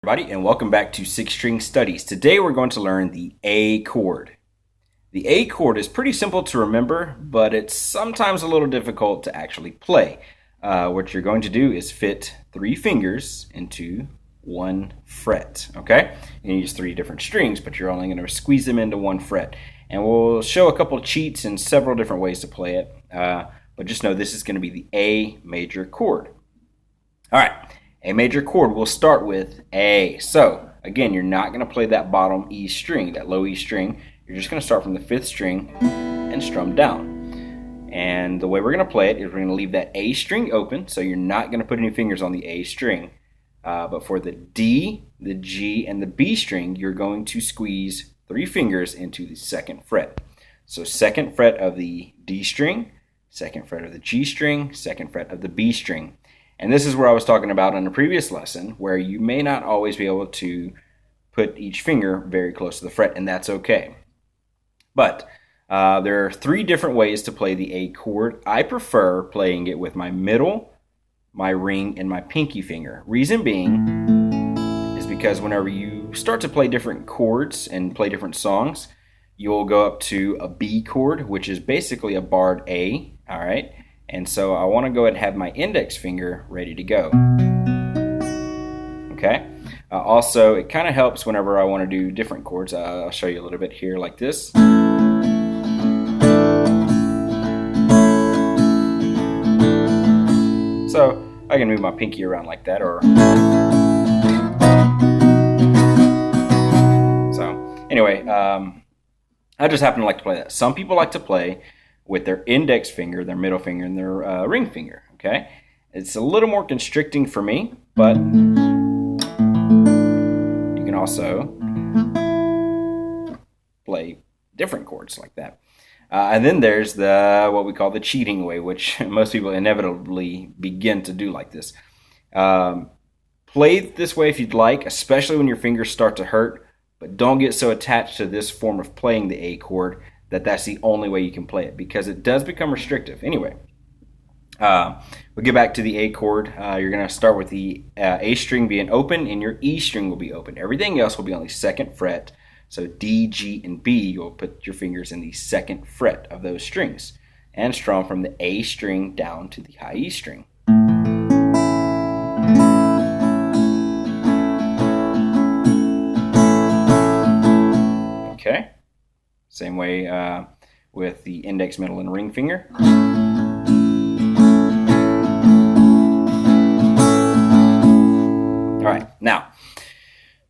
Everybody, and welcome back to Six String Studies. Today we're going to learn the A chord. The A chord is pretty simple to remember, but it's sometimes a little difficult to actually play. What you're going to do is fit 3 fingers into 1 fret, okay? You use 3 different strings, but you're only going to squeeze them into 1 fret. And we'll show a couple of cheats and several different ways to play it, but just know this is going to be the A major chord. All right. A major chord, we'll start with A. So, again, you're not going to play that bottom E string, that low E string. You're just going to start from the 5th string and strum down. And the way we're going to play it is we're going to leave that A string open, so you're not going to put any fingers on the A string. But for the D, the G, and the B string, you're going to squeeze 3 fingers into the 2nd fret. So 2nd fret of the D string, 2nd fret of the G string, 2nd fret of the B string. And this is where I was talking about in the previous lesson, where you may not always be able to put each finger very close to the fret, and that's okay. But there are 3 different ways to play the A chord. I prefer playing it with my middle, my ring, and my pinky finger. Reason being is because whenever you start to play different chords and play different songs, you'll go up to a B chord, which is basically a barred A, all right? And so I want to go ahead and have my index finger ready to go. Okay. Also, it kind of helps whenever I want to do different chords. I'll show you a little bit here like this. So I can move my pinky around like that, or so. Anyway, I just happen to like to play that. Some people like to play with their index finger, their middle finger, and their ring finger, okay? It's a little more constricting for me, but you can also play different chords like that. And then there's what we call the cheating way, which most people inevitably begin to do like this. Play this way if you'd like, especially when your fingers start to hurt, but don't get so attached to this form of playing the A chord that's the only way you can play it, because it does become restrictive. Anyway, we'll get back to the A chord. You're going to start with the A string being open, and your E string will be open. Everything else will be on the 2nd fret. So D, G, and B, you'll put your fingers in the 2nd fret of those strings and strum from the A string down to the high E string. Okay. Same way with the index, middle, and ring finger. All right, now,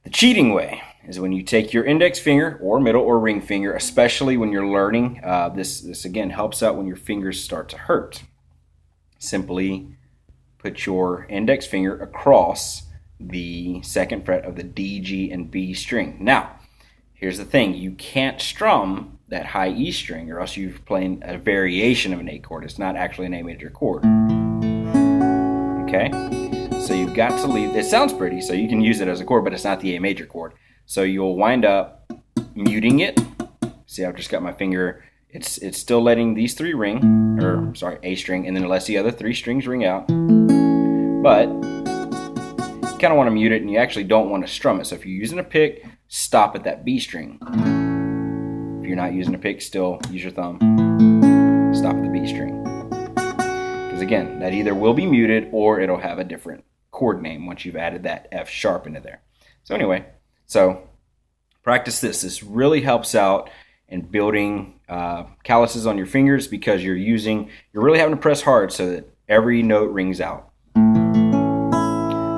the cheating way is when you take your index finger or middle or ring finger, especially when you're learning. This again helps out when your fingers start to hurt. Simply put your index finger across the 2nd fret of the D, G, and B string. Now, here's the thing, you can't strum that high E string, or else you're playing a variation of an A chord. It's not actually an A major chord. Okay? So you've got to leave, it sounds pretty, so you can use it as a chord, but it's not the A major chord. So you'll wind up muting it. See, I've just got my finger, it's still letting these 3 ring, or sorry, A string, and then it lets the other 3 strings ring out. But you kind of want to mute it, and you actually don't want to strum it. So if you're using a pick, stop at that B string. If you're not using a pick, still use your thumb. Stop at the B string. Because again, that either will be muted or it'll have a different chord name once you've added that F sharp into there. So anyway, practice this. This really helps out in building calluses on your fingers, because you're really having to press hard so that every note rings out.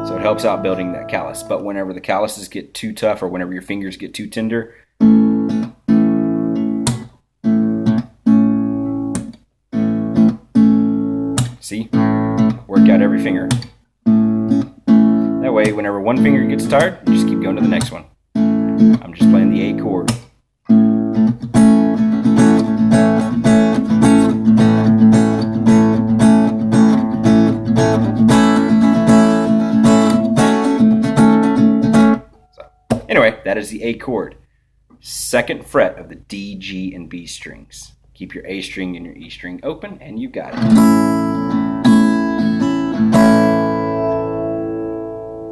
So it helps out building that callus. But whenever the calluses get too tough, or whenever your fingers get too tender, see, work out every finger. That way, whenever one finger gets tired, you just keep going to the next one. I'm just playing the A chord. Anyway, that is the A chord. 2nd fret of the D, G, and B strings. Keep your A string and your E string open, and you got it.